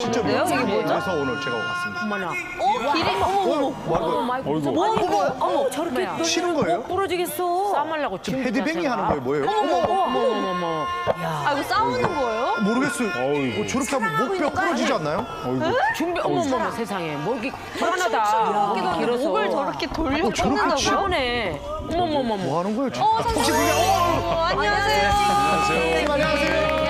진짜로요? 이게 뭐죠? 그래서 오늘 제가 왔습니다. 어머나. 기린? 뭐 하는 거예요? 어머, 저렇게 치는 거예요? 부러지겠어. 싸움하려고 지금 헤드뱅이 하는 거예요, 뭐예요? 어머. 아, 이거 싸우는 거예요? 모르겠어요. 저렇게 하면 목뼈 부러지지 않나요? 준비, 어머머머 세상에. 뭐 이렇게 불안하다. 길어서. 목을 저렇게 돌려 쫓는다고요? 치고네. 어머머머. 뭐 하는 거예요? 혹시 안녕하세요. 선생님, 안녕하세요.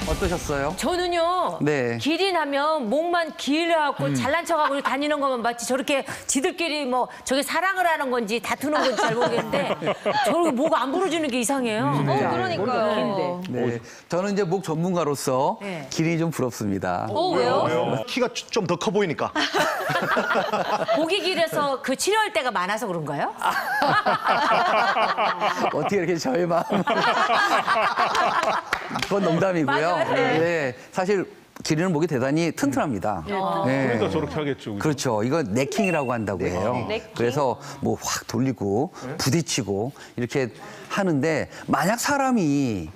어떠셨어요? 저는요. 네. 기린하면 목만 길어갖고 잘난 척하고 다니는 것만 봤지 저렇게 지들끼리 뭐 저게 사랑을 하는 건지 다투는 건지 잘 모르겠는데 저렇게 목 안 부러지는 게 이상해요. 그러니까요. 네. 저는 이제 목 전문가로서 네. 기린이 좀 부럽습니다. 왜요? 키가 좀 더 커 보이니까. 목이 길어서 그 치료할 때가 많아서 그런가요? 어떻게 이렇게 저의 마음. 그건 농담이고요. 맞아요. 네. 사실 기린은 목이 대단히 튼튼합니다. 네. 그러니까 저렇게 하겠죠. 그죠? 그렇죠. 이거 네킹이라고 한다고 해요. 네킹? 그래서 뭐 확 돌리고 부딪히고 이렇게 하는데 만약 사람이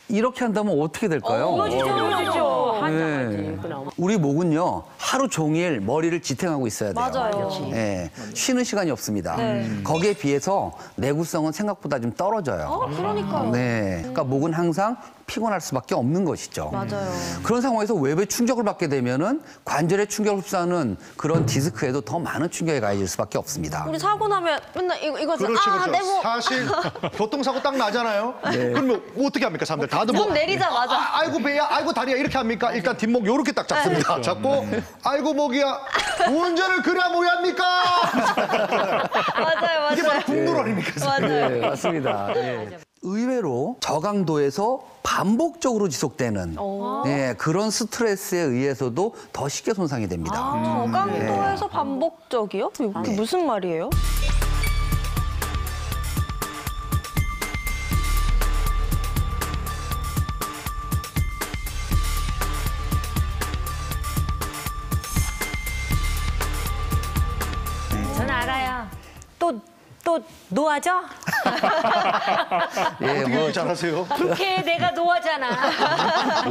이렇게 한다면 어떻게 될까요? 부러지죠. 네. 우리 목은요 하루 종일 머리를 지탱하고 있어야 돼요. 맞아요. 네. 쉬는 시간이 없습니다. 거기에 비해서 내구성은 생각보다 좀 떨어져요. 그러니까요. 네. 그러니까 목은 항상 피곤할 수밖에 없는 것이죠. 맞아요. 그런 상황에서 외부의 충격을 받게 되면은 관절에 충격을 흡수하는 그런 디스크에도 더 많은 충격이 가해질 수밖에 없습니다. 우리 사고 나면 맨날 이거 그렇죠, 아, 그렇죠. 내 목. 사실 교통사고 딱 나잖아요. 그러면 어떻게 합니까, 사람들? 다들 뭐. 눈 내리자마자. 아이고 배야, 아이고 다리야 이렇게 합니까? 일단 뒷목 요렇게 딱 잡습니다. 잡고 아이고 목이야. 운전을 그래야 뭐야 합니까? 맞아요. 이게 바로 국룰 아닙니까? 맞아요. 네, 맞습니다. 예. 의외로 저강도에서 반복적으로 지속되는 그런 스트레스에 의해서도 더 쉽게 손상이 됩니다. 저강도에서 반복적이요? 그게 무슨 말이에요? 저는 알아요. 또 노아죠? 예, 뭐 잘하세요. 그렇게 내가 노아잖아.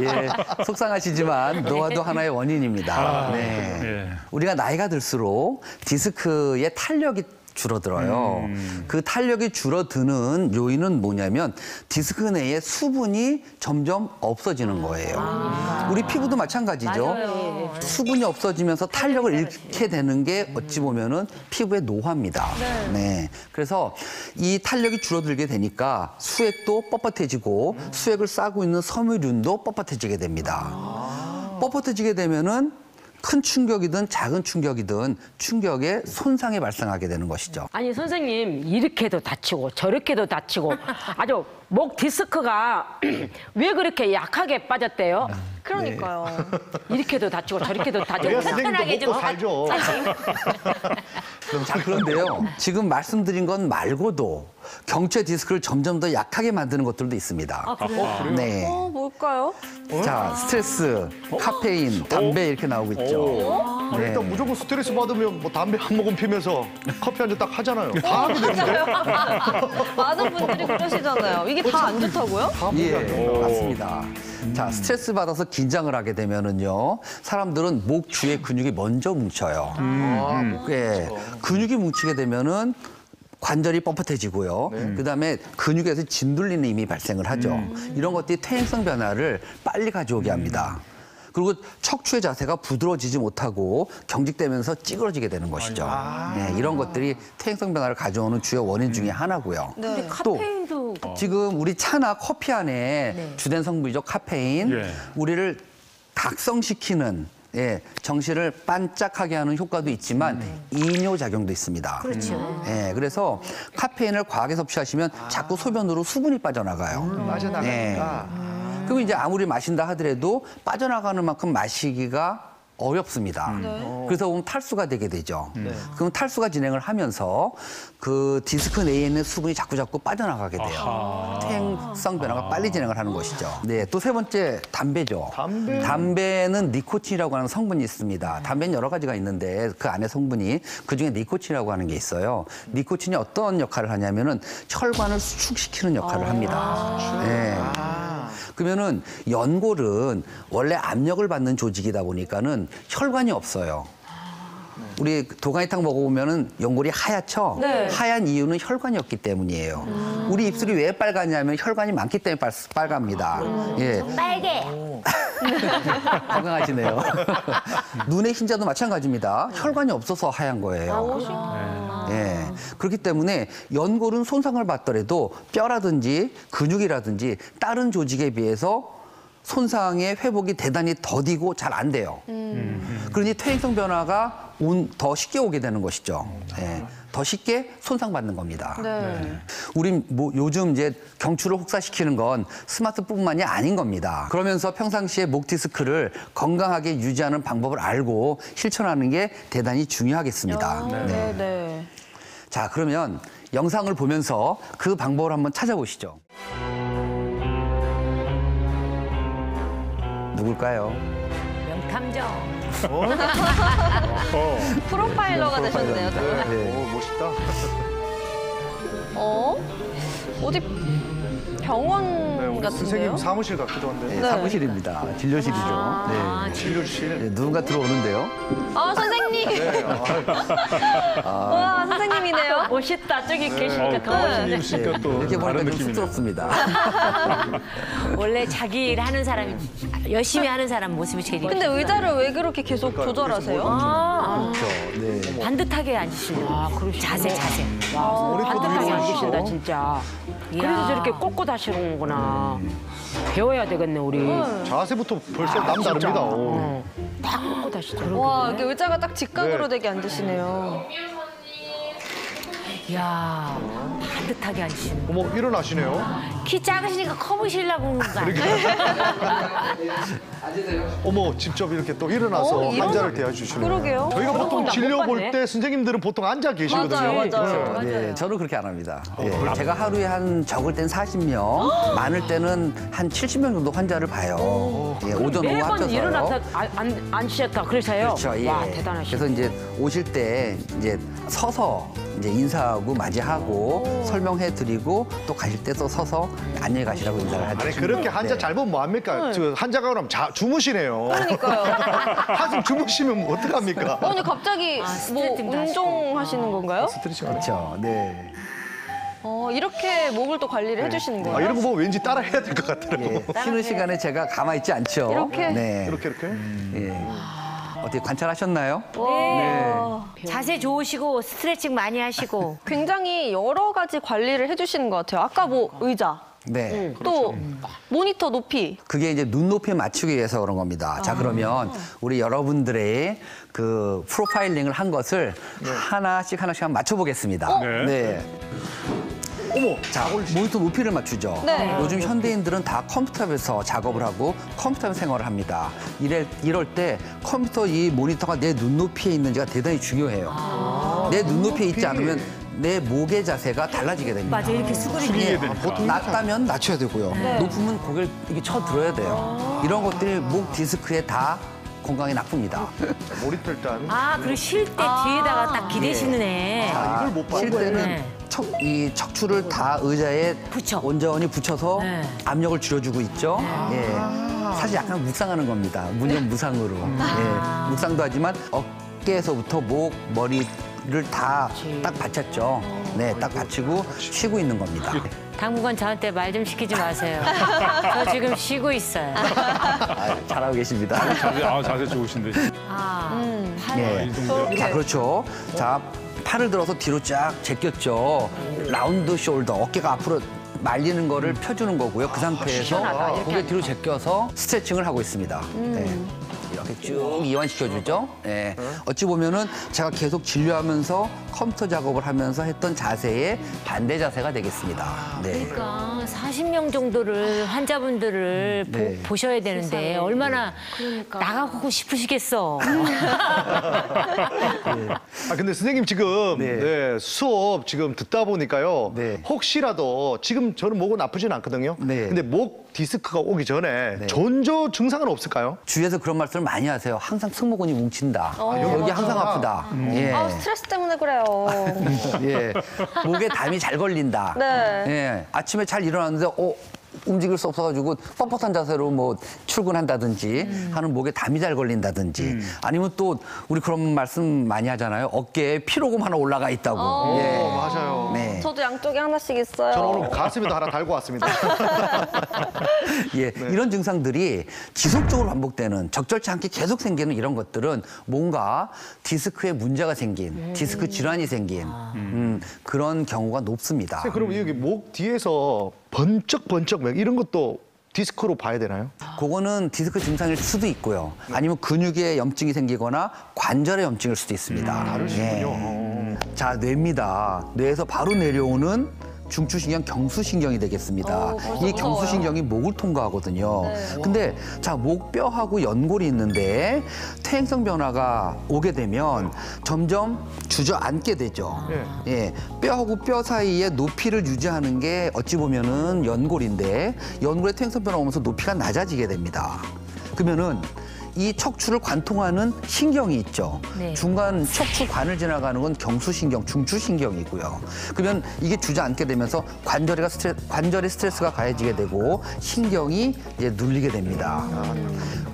예, 속상하시지만 노화도 하나의 원인입니다. 네. 예. 우리가 나이가 들수록 디스크의 탄력이 줄어들어요. 그 탄력이 줄어드는 요인은 뭐냐면 디스크 내에 수분이 점점 없어지는 거예요. 우리 피부도 마찬가지죠. 맞아요. 수분이 없어지면서 탄력을 잃게 되는 게 어찌 보면은 피부의 노화입니다. 네. 그래서 이 탄력이 줄어들게 되니까 수액도 뻣뻣해지고 수액을 싸고 있는 섬유륜도 뻣뻣해지게 됩니다. 뻣뻣해지게 되면은 큰 충격이든 작은 충격이든 충격에 손상이 발생하게 되는 것이죠. 아니 선생님 이렇게도 다치고 저렇게도 다치고 아주 목 디스크가 왜 그렇게 약하게 빠졌대요? 그러니까요. 이렇게도 다치고 저렇게도 다치고 그래야 선생님도 먹고 살죠. 자, 그런데요. 지금 말씀드린 것 말고도 경추의 디스크를 점점 더 약하게 만드는 것들도 있습니다. 네. 뭘까요? 자, 스트레스, 카페인, 담배 이렇게 나오고 있죠. 네. 일단 무조건 스트레스 받으면 뭐 담배 한 모금 피면서 커피 한 잔 딱 하잖아요. 다 하게 되는데. 많은 분들이 그러시잖아요. 이게 다 안 좋다고요? 예, 맞습니다. 자, 스트레스 받아서 긴장을 하게 되면은요, 사람들은 목 주위에 근육이 먼저 뭉쳐요. 예, 근육이 뭉치게 되면은 관절이 뻣뻣해지고요. 그다음에 근육에서 진둘림이 이미 발생을 하죠. 이런 것들이 퇴행성 변화를 빨리 가져오게 합니다. 그리고 척추의 자세가 부드러워지지 못하고 경직되면서 찌그러지게 되는 것이죠. 네, 이런 것들이 퇴행성 변화를 가져오는 주요 원인 중에 하나고요. 근데 또 카페인도 지금 우리 차나 커피 안에 주된 성분이죠. 카페인. 예. 우리를 각성시키는 정신을 반짝하게 하는 효과도 있지만 이뇨 작용도 있습니다. 그렇죠. 그래서 카페인을 과하게 섭취하시면 자꾸 소변으로 수분이 빠져나가요. 빠져나가니까. 그럼 이제 아무리 마신다 하더라도 빠져나가는 만큼 마시기가 어렵습니다. 그래서 보면 탈수가 되게 되죠. 그럼 탈수가 진행을 하면서 그 디스크 내에 있는 수분이 자꾸 빠져나가게 돼요. 퇴행성 변화가 빨리 진행을 하는 것이죠. 네, 또 세 번째 담배죠. 담배는 니코틴이라고 하는 성분이 있습니다. 담배는 여러 가지가 있는데 그 안에 성분이 그중에 니코틴이라고 하는 게 있어요. 니코틴이 어떤 역할을 하냐면은 혈관을 수축시키는 역할을 합니다. 네. 그러면은 연골은 원래 압력을 받는 조직이다 보니까는 혈관이 없어요. 우리 도가니탕 먹어보면은 연골이 하얗죠? 네. 하얀 이유는 혈관이 없기 때문이에요. 우리 입술이 왜 빨갛냐면 혈관이 많기 때문에 빨갑니다. 예. 빨개. 건강하시네요. 눈의 흰자도 마찬가지입니다. 혈관이 없어서 하얀 거예요. 예. 그렇기 때문에 연골은 손상을 받더라도 뼈라든지 근육이라든지 다른 조직에 비해서 손상의 회복이 대단히 더디고 잘 안 돼요. 그러니 퇴행성 변화가 더 쉽게 오게 되는 것이죠. 예. 더 쉽게 손상받는 겁니다. 네. 우리 뭐 요즘 이제 경추를 혹사시키는 건 스마트뿐만이 아닌 겁니다. 그러면서 평상시에 목 디스크를 건강하게 유지하는 방법을 알고 실천하는 게 대단히 중요하겠습니다. 네. 자, 그러면 영상을 보면서 그 방법을 한번 찾아보시죠. 누굴까요? 명탐정. 프로파일러가 되셨네요. 또. 오, 멋있다. 어디 병원 우리 같은데요? 선생님 사무실 같기도 한데. 네, 사무실입니다. 진료실이죠. 네. 진료실. 네, 누군가 들어오는데요. 선생님! 와, 선생님이네요. 멋있다. 저기 계시니까 더 멋있네. 님씨가 또 이렇게 보니까 다른 좀 느낌이네요. 쑥스럽습니다. 원래 자기 일 하는 사람이 열심히 하는 사람 모습이 제일 근데 의자를 왜 그렇게 계속 조절하세요? 그렇죠. 네. 반듯하게 앉으시는 자세. 반듯하게 앉으신다 진짜. 그래서 저렇게 꼿꼿 하시는구나. 배워야 되겠네 우리. 자세부터 벌써 남다릅니다. 오. 딱 꼿꼿 하시더라고. 와, 이게 의자가 딱 직각으로 네. 되게 앉으시네요. 이야, 반듯하게 앉으시는. 어머, 일어나시네요. 키 작으시니까 커 보시려고 그런 거 아니에요? 어머, 직접 이렇게 또 일어나서 환자를 대해주시네요. 그러게요. 저희가 보통 못 진료 볼 봤네. 때 선생님들은 보통 앉아 계시거든요. 맞아요. 네, 저는 그렇게 안 합니다. 예, 제가 하루에 한 적을 땐 40명, 많을 때는 한 70명 정도 환자를 봐요. 예, 오전 오후 매번 합쳐서요. 일어나서 앉으셨다 그러세요? 그렇죠. 예. 와 대단하시다. 그래서 이제 오실 때 이제 서서 이제 인사하고 맞이하고 설명해드리고 또 가실 때 또 서서 안녕히 가시라고 인사를 하죠. 아니, 그렇게 환자 네. 잘 보면 뭐합니까? 저 환자가 그럼 주무시네요. 그러니까요. 한숨 주무시면 뭐 어떡합니까? 근데 갑자기 뭐 스트레칭도 운동하시는 건가요? 스트레칭 하네. 그렇죠. 네. 이렇게 목을 또 관리를 해주시는 거예요? 이런 거 보면 왠지 따라 해야 될 것 같더라고요. 예, 쉬는 시간에 제가 가만히 있지 않죠. 이렇게? 네. 이렇게. 예. 어떻게 관찰하셨나요? 자세 좋으시고 스트레칭 많이 하시고. 굉장히 여러 가지 관리를 해주시는 것 같아요. 아까 뭐 의자, 네. 또 모니터 높이. 그게 이제 눈높이에 맞추기 위해서 그런 겁니다. 자, 그러면 우리 여러분들의 그 프로파일링을 한 것을 하나씩 한번 맞춰보겠습니다. 네. 어머, 자, 모니터 높이를 맞추죠. 네. 요즘 현대인들은 다 컴퓨터에서 작업을 하고 컴퓨터에서 생활을 합니다. 이럴 때 컴퓨터 이 모니터가 내 눈높이에 있는지가 대단히 중요해요. 내 눈높이에 있지 않으면 내 목의 자세가 달라지게 됩니다. 맞아, 이렇게 수그리게. 낮다면 낮춰야 되고요. 높으면 고개를 이렇게 쳐들어야 돼요. 이런 것들이 목 디스크에 다 건강에 나쁩니다. 모니터 일단. 그리고 쉴 때 뒤에다가 딱 기대시는 애. 이걸 못 쉴 봤네. 때는 네. 이 척추를 다 의자에 붙여. 온전히 붙여서 네. 압력을 줄여주고 있죠. 예. 사실 약간 묵상하는 겁니다. 무념무상으로. 예. 묵상도 하지만 어깨에서부터 목, 머리를 다 딱 받쳤죠. 네, 딱 받치고 쉬고 있는 겁니다. 당분간 저한테 말 좀 시키지 마세요. 저 지금 쉬고 있어요. 잘하고 계십니다. 자세 좋으신데. 예. 이 정도. 자, 그렇죠. 자, 팔을 들어서 뒤로 쫙 제꼈죠. 라운드 숄더, 어깨가 앞으로 말리는 거를 펴주는 거고요. 그 상태에서 고개 뒤로 제껴서 스트레칭을 하고 있습니다. 네. 이렇게 쭉 이완시켜주죠. 예. 어찌 보면은 제가 계속 진료하면서 컴퓨터 작업을 하면서 했던 자세의 반대 자세가 되겠습니다. 네. 그러니까 40명 정도를 환자분들을 네. 보셔야 되는데 얼마나 나가고 싶으시겠어. 아 근데 선생님 지금 네. 네, 수업 지금 듣다 보니까요. 네. 혹시라도 지금 저는 목은 나쁘진 않거든요. 네. 근데 목 디스크가 오기 전에 전조 증상은 없을까요? 주위에서 그런 말씀을 많이 하세요. 항상 승모근이 뭉친다. 여기 항상 아프다. 예. 아, 스트레스 때문에 그래요. 예. 목에 담이 잘 걸린다. 네. 예. 아침에 잘 일어났는데 움직일 수 없어가지고 뻣뻣한 자세로 뭐 출근한다든지 하는 목에 담이 잘 걸린다든지 아니면 또 우리 그런 말씀 많이 하잖아요. 어깨에 피로금 하나 올라가 있다고. 예. 맞아요. 네. 저도 양쪽에 하나씩 있어요. 저는 오늘 가슴에도 하나 달고 왔습니다. 예, 이런 증상들이 지속적으로 반복되는 적절치 않게 계속 생기는 이런 것들은 뭔가 디스크에 문제가 생긴 디스크 질환이 생긴 그런 경우가 높습니다. 그럼 여기 목 뒤에서 번쩍번쩍 막 이런 것도 디스크로 봐야 되나요? 그거는 디스크 증상일 수도 있고요. 아니면 근육에 염증이 생기거나 관절에 염증일 수도 있습니다. 다르시군요. 자, 뇌입니다. 뇌에서 바로 내려오는 중추신경, 경수신경이 되겠습니다. 이 경수신경이 목을 통과하거든요. 근데 자, 목뼈하고 연골이 있는데 퇴행성 변화가 오게 되면 점점 주저앉게 되죠. 예, 뼈하고 뼈 사이에 높이를 유지하는 게 어찌 보면은 연골인데 연골에 퇴행성 변화가 오면서 높이가 낮아지게 됩니다. 그러면은 이 척추를 관통하는 신경이 있죠. 네. 중간 척추관을 지나가는 건 경수신경, 중추신경이고요. 그러면 이게 주저앉게 되면서 관절에 스트레스가 가해지게 되고 신경이 이제 눌리게 됩니다.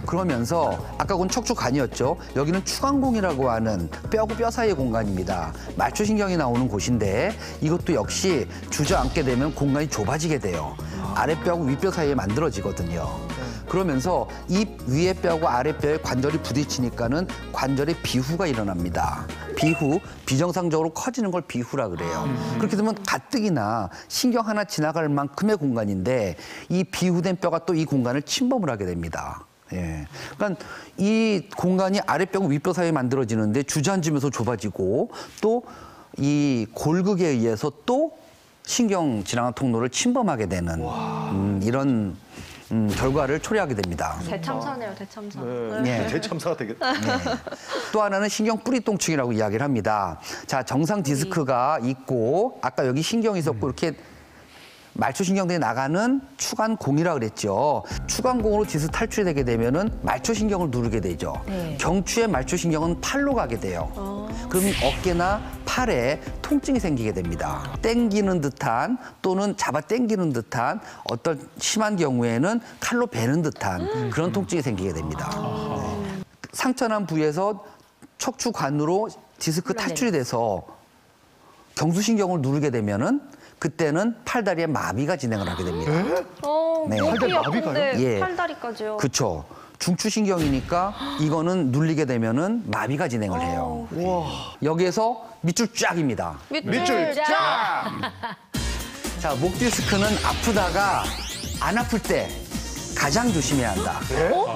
그러면서 아까 그건 척추관이었죠. 여기는 추간공이라고 하는 뼈하고 뼈 사이의 공간입니다. 말초신경이 나오는 곳인데 이것도 역시 주저앉게 되면 공간이 좁아지게 돼요. 아랫뼈하고 윗뼈 사이에 만들어지거든요. 그러면서 이 위에 뼈하고 아래 뼈의 관절이 부딪히니까는 관절에 비후가 일어납니다. 비후, 비정상적으로 커지는 걸 비후라 그래요. 그렇게 되면 가뜩이나 신경 하나 지나갈 만큼의 공간인데 이 비후된 뼈가 또 이 공간을 침범을 하게 됩니다. 예. 그러니까 이 공간이 아랫뼈하고 윗뼈 사이에 만들어지는데 주저앉으면서 좁아지고 또 이 골극에 의해서 또 신경 지나간 통로를 침범하게 되는 이런 결과를 초래하게 됩니다. 대참사네요, 대참사. 네. 대참사가 되겠다. 또 하나는 신경 뿌리통증이라고 이야기를 합니다. 자, 정상 디스크가 있고 아까 여기 신경이 있었고 이렇게 말초신경들이 나가는 추간공이라고 그랬죠. 추간공으로 디스크 탈출이 되게 되면은 말초신경을 누르게 되죠. 경추의 말초신경은 팔로 가게 돼요. 그러면 어깨나 팔에 통증이 생기게 됩니다. 땡기는 듯한 또는 잡아 당기는 듯한 어떤 심한 경우에는 칼로 베는 듯한 그런 통증이 생기게 됩니다. 상처난 부위에서 척추관으로 디스크 탈출이 돼서 경수신경을 누르게 되면은 그때는 팔다리에 마비가 진행을 하게 됩니다. 네. 팔다리 마비가요? 예. 팔다리까지요. 그렇죠. 중추신경이니까 이거는 눌리게 되면은 마비가 진행을 해요. 여기에서 밑줄 쫙입니다. 밑줄 쫙! 자, 목 디스크는 아프다가 안 아플 때 가장 조심해야 한다.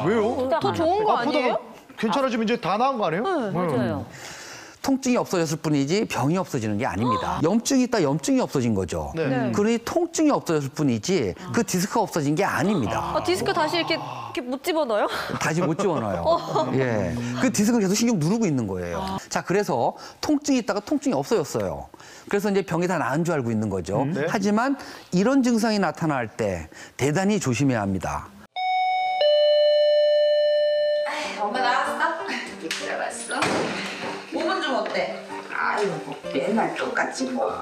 왜요? 더 좋은 거 아니에요? 아프다가 괜찮아지면 이제 다 나은 거 아니에요? 맞아요. 통증이 없어졌을 뿐이지 병이 없어지는 게 아닙니다. 염증이 있다 염증이 없어진 거죠. 네. 그러니 통증이 없어졌을 뿐이지 그 디스크가 없어진 게 아닙니다. 디스크 다시 이렇게 못 집어넣어요? 다시 못 집어넣어요. 예. 그 디스크는 계속 신경 누르고 있는 거예요. 자, 그래서 통증이 있다가 통증이 없어졌어요. 그래서 이제 병이 다 나은 줄 알고 있는 거죠. 네. 하지만 이런 증상이 나타날 때 대단히 조심해야 합니다. 엄마 나왔어? 들어봤어? 몸은 좀 어때? 아유, 뭐 맨날 똑같지 뭐.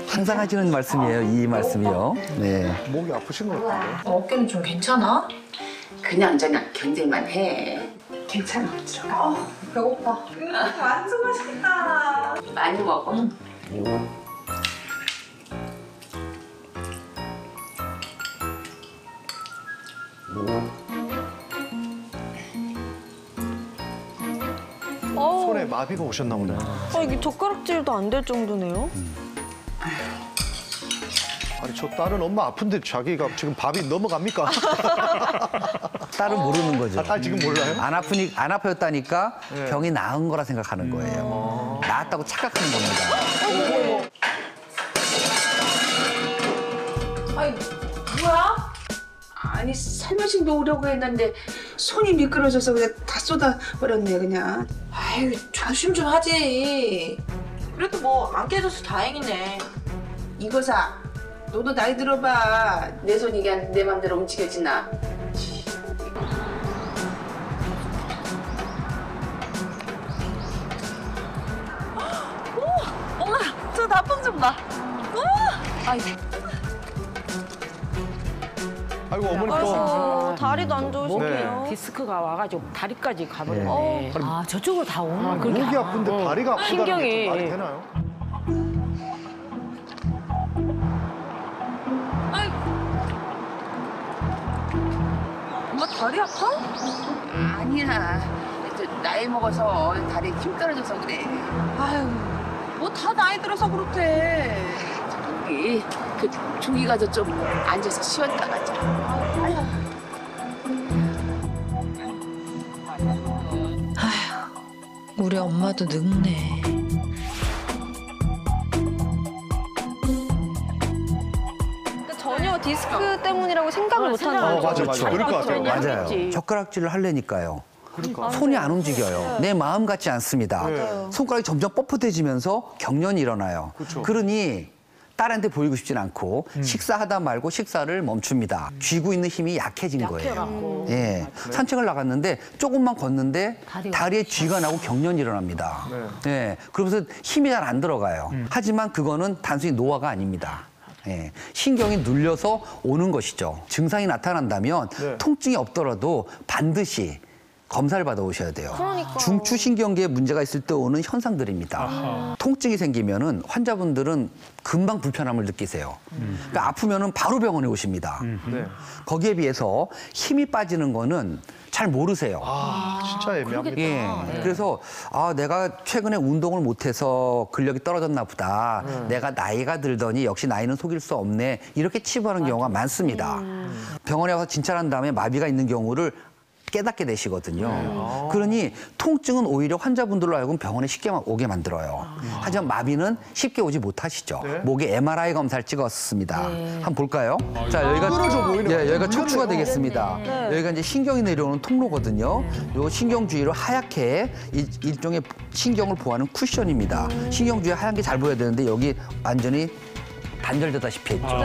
항상 하시는 말씀이에요, 이 말씀이요. 네. 목이 아프신 것 같아요. 어깨는 좀 괜찮아? 그냥저냥 견딜만 해. 괜찮아. 배고파. 완전 맛있겠다. 많이 먹어. 손에 마비가 오셨나 보네. 이게 젓가락질도 안 될 정도네요. 아니 저 딸은 엄마 아픈데 자기가 지금 밥이 넘어갑니까? 딸은 모르는 거죠. 딸 지금 몰라요? 안 아파였다니까 병이 나은 거라 생각하는 거예요. 나았다고 착각하는 겁니다. 아이, 뭐야? 아니, 살며시 놓으려고 했는데 손이 미끄러져서 그냥 다 쏟아버렸네, 그냥. 아유, 조심 좀 하지. 그래도 뭐 안 깨져서 다행이네. 이거사, 너도 나이 들어봐. 내 손이 그냥 내 맘대로 움직여지나. 엄마, 저 나쁜 좀 봐. 아이고 어머니 또. 다리도 안 좋으시네요. 디스크가 와가지고 다리까지 가버렸네. 아, 저쪽으로 다 오는 목이 아픈데 다리가 아프다는 신경이. 게 말이 되나요? 엄마 다리 아파? 아니야. 나이 먹어서 다리에 힘 떨어져서 그래. 아유, 뭐 다 나이 들어서 그렇대. 저기, 저기 가서 좀 앉아서 쉬었다 가자. 우리 엄마도 늙네. 전혀 디스크 때문이라고 생각을 못 하는 거죠. 맞아, 맞아. 그럴 것 같아요. 맞아요. 젓가락질을 하려니까요. 손이 안 움직여요. 내 마음 같지 않습니다. 손가락이 점점 뻣뻣해지면서 경련이 일어나요. 그러니 딸한테 보이고 싶진 않고 식사하다 말고 식사를 멈춥니다. 쥐고 있는 힘이 약해진 거예요. 예, 산책을 나갔는데 조금만 걷는데 다리에 쥐가 나고 경련이 일어납니다. 예, 그러면서 힘이 잘 안 들어가요. 하지만 그거는 단순히 노화가 아닙니다. 예, 신경이 눌려서 오는 것이죠. 증상이 나타난다면 통증이 없더라도 반드시 검사를 받아오셔야 돼요. 중추신경계에 문제가 있을 때 오는 현상들입니다. 통증이 생기면은 환자분들은 금방 불편함을 느끼세요. 그러니까 아프면은 바로 병원에 오십니다. 거기에 비해서 힘이 빠지는 거는 잘 모르세요. 아, 진짜 애매합니다. 예. 그래서 내가 최근에 운동을 못해서 근력이 떨어졌나 보다. 내가 나이가 들더니 역시 나이는 속일 수 없네. 이렇게 치부하는 경우가 많습니다. 병원에 와서 진찰한 다음에 마비가 있는 경우를 깨닫게 되시거든요. 그러니 통증은 오히려 환자분들로 하여금 병원에 쉽게 오게 만들어요. 하지만 마비는 쉽게 오지 못하시죠. 목에 MRI 검사를 찍었습니다. 한번 볼까요? 자, 여기가 여기가 척추가 되겠습니다. 여기가 이제 신경이 내려오는 통로거든요. 요 신경 주위로 하얗게 일종의 신경을 보호하는 쿠션입니다. 신경 주위에 하얀 게 잘 보여야 되는데 여기 완전히 단절되다시피 했죠.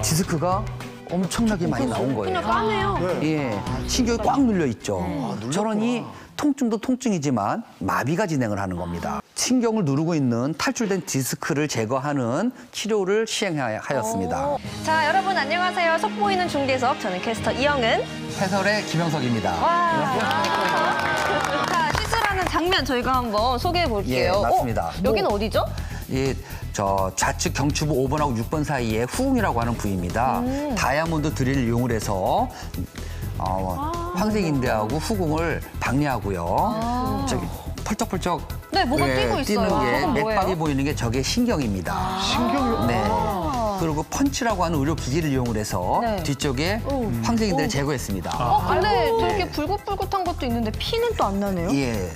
디스크가 엄청나게 많이 나온 거예요. 그냥 까매요. 예, 신경이 꽉 눌려 있죠. 저러니 통증도 통증이지만 마비가 진행을 하는 겁니다. 신경을 누르고 있는 탈출된 디스크를 제거하는 치료를 시행하였습니다. 자, 여러분 안녕하세요. 속보이는 중계석. 저는 캐스터 이영은. 해설의 김영석입니다. 자, 시술하는 장면 저희가 한번 소개해 볼게요. 예, 맞습니다. 여기는 어디죠? 저 좌측 경추부 5번하고 6번 사이에 후궁이라고 하는 부위입니다. 다이아몬드 드릴을 이용을 해서 황색인대하고 후궁을 박리하고요. 저기 펄쩍펄쩍 네, 뭐가 뛰고 있어요. 뛰는 게 저건 뭐예요? 맥박이 보이는 게 저게 신경입니다. 신경이요? 네. 그리고 펀치라고 하는 의료 기기를 이용을 해서 뒤쪽에 황색인대를 제거했습니다. 근데 저렇게 불긋불긋한 것도 있는데 피는 또 안 나네요? 예.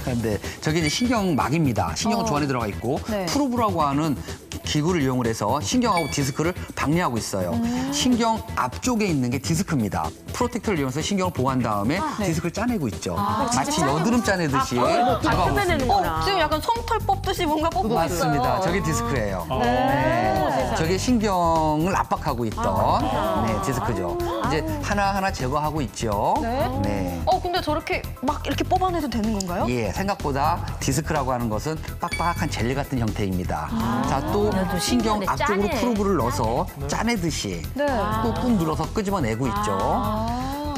근데 저게 이제 신경막입니다. 신경은 주 안에 들어가 있고 프로브라고 하는 기구를 이용을 해서 신경하고 디스크를 박리하고 있어요. 신경 앞쪽에 있는 게 디스크입니다. 프로텍터를 이용해서 신경을 보호한 다음에 디스크를 짜내고 있죠. 마치 여드름 짜내듯이 잡아오고 있습니다. 지금 약간 솜털 뽑듯이 뭔가 뽑고 있어요. 맞습니다. 저게 디스크예요. 네. 저게 신경을 압박하고 있던 디스크죠. 이제 하나하나 제거하고 있죠. 네. 근데 저렇게 막 이렇게 뽑아내도 되는 건가요? 예, 생각보다 디스크라고 하는 것은 빡빡한 젤리 같은 형태입니다. 자, 또 신경 앞쪽으로 프로브를 넣어서 짜내듯이 꾹꾹 눌러서 끄집어내고 있죠.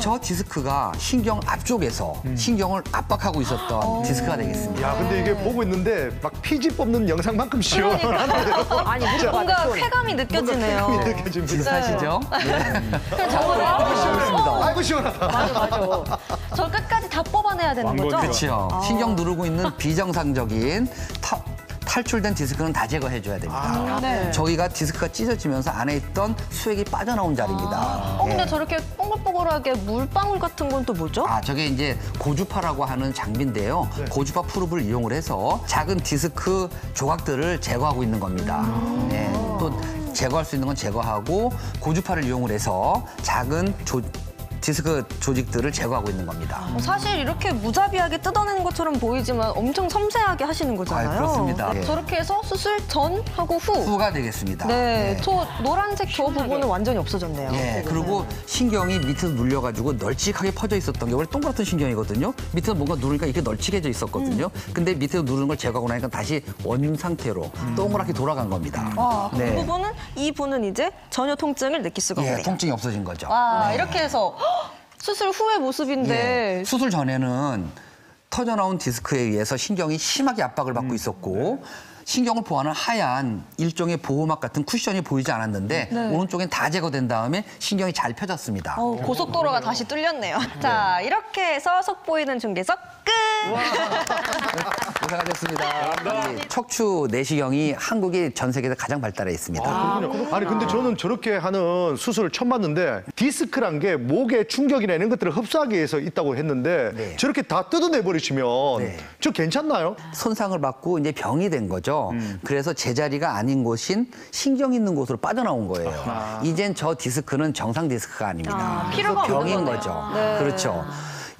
저 디스크가 신경 앞쪽에서 신경을 압박하고 있었던 디스크가 되겠습니다. 야, 근데 이게 보고 있는데 막 피지 뽑는 영상만큼 시원하네요. 아니, 뭔가 쾌감이 느껴지네요. 쾌감이 느껴집니다. 비슷하시죠? 아이고 시원하다. 저 끝까지 다 뽑아내야 되는 거죠? 그렇죠. 신경 누르고 있는 비정상적인 탈출된 디스크는 다 제거해줘야 됩니다. 네. 저희가 디스크가 찢어지면서 안에 있던 수액이 빠져나온 자리입니다. 근데 저렇게 뽀글뽀글하게 물방울 같은 건 또 뭐죠? 저게 이제 고주파라고 하는 장비인데요. 고주파 프롭을 이용을 해서 작은 디스크 조각들을 제거하고 있는 겁니다. 네, 또 제거할 수 있는 건 제거하고 고주파를 이용을 해서 작은 디스크 조직들을 제거하고 있는 겁니다. 사실 이렇게 무자비하게 뜯어내는 것처럼 보이지만 엄청 섬세하게 하시는 거잖아요. 그렇습니다. 예. 저렇게 해서 수술 전하고 후. 후가 되겠습니다. 네, 네. 저 노란색 저 부분은 완전히 없어졌네요. 예, 그리고 신경이 밑에서 눌려가지고 널찍하게 퍼져 있었던 게 원래 동그랗던 신경이거든요. 밑에서 뭔가 누르니까 이렇게 널찍해져 있었거든요. 근데 밑에서 누르는 걸 제거하고 나니까 다시 원 상태로 동그랗게 돌아간 겁니다. 그 부분은 이 분은 이제 전혀 통증을 느낄 수가 예, 없네요. 통증이 없어진 거죠. 이렇게 해서 수술 후의 모습인데 예, 수술 전에는 터져 나온 디스크에 의해서 신경이 심하게 압박을 받고 있었고 신경을 보호하는 하얀 일종의 보호막 같은 쿠션이 보이지 않았는데 오른쪽엔 다 제거된 다음에 신경이 잘 펴졌습니다. 고속도로가 다시 뚫렸네요. 자, 이렇게 해서 속보이는 중개석 끝! 고생하셨습니다. 이 척추 내시경이 한국이 전 세계에서 가장 발달해 있습니다. 그렇군요. 아니 근데 저는 저렇게 하는 수술을 처음 봤는데 디스크란 게 목의 충격이나 이런 것들을 흡수하기 위해서 있다고 했는데 네. 저렇게 다 뜯어내 버리시면 네. 저 괜찮나요? 손상을 받고 이제 병이 된 거죠. 그래서 제자리가 아닌 곳인 신경 있는 곳으로 빠져나온 거예요. 이젠 저 디스크는 정상 디스크가 아닙니다. 필요가 없는 병인 거네요. 거죠. 네. 그렇죠.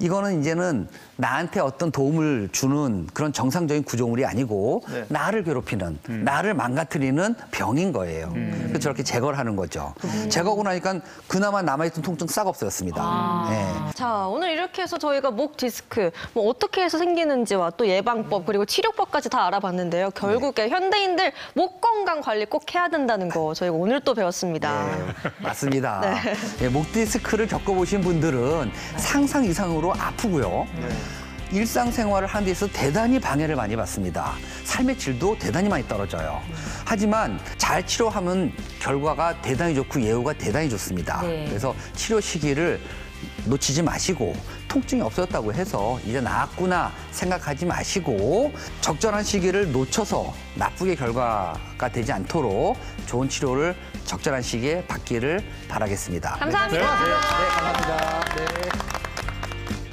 이거는 이제는 나한테 어떤 도움을 주는 그런 정상적인 구조물이 아니고 나를 괴롭히는, 나를 망가뜨리는 병인 거예요. 그래서 저렇게 제거를 하는 거죠. 제거하고 나니까 그나마 남아있던 통증 싹 없어졌습니다. 네. 자, 오늘 이렇게 해서 저희가 목 디스크 뭐 어떻게 해서 생기는지와 또 예방법 그리고 치료법까지 다 알아봤는데요. 결국에 현대인들 목 건강 관리 꼭 해야 된다는 거 저희가 오늘 또 배웠습니다. 맞습니다. 예, 목 디스크를 겪어보신 분들은 상상 이상으로 아프고요. 일상생활을 하는 데 있어서 대단히 방해를 많이 받습니다. 삶의 질도 대단히 많이 떨어져요. 하지만 잘 치료하면 결과가 대단히 좋고 예후가 대단히 좋습니다. 네. 그래서 치료 시기를 놓치지 마시고 통증이 없어졌다고 해서 이제 나았구나 생각하지 마시고 적절한 시기를 놓쳐서 나쁘게 결과가 되지 않도록 좋은 치료를 적절한 시기에 받기를 바라겠습니다. 감사합니다. 네, 감사합니다. 네.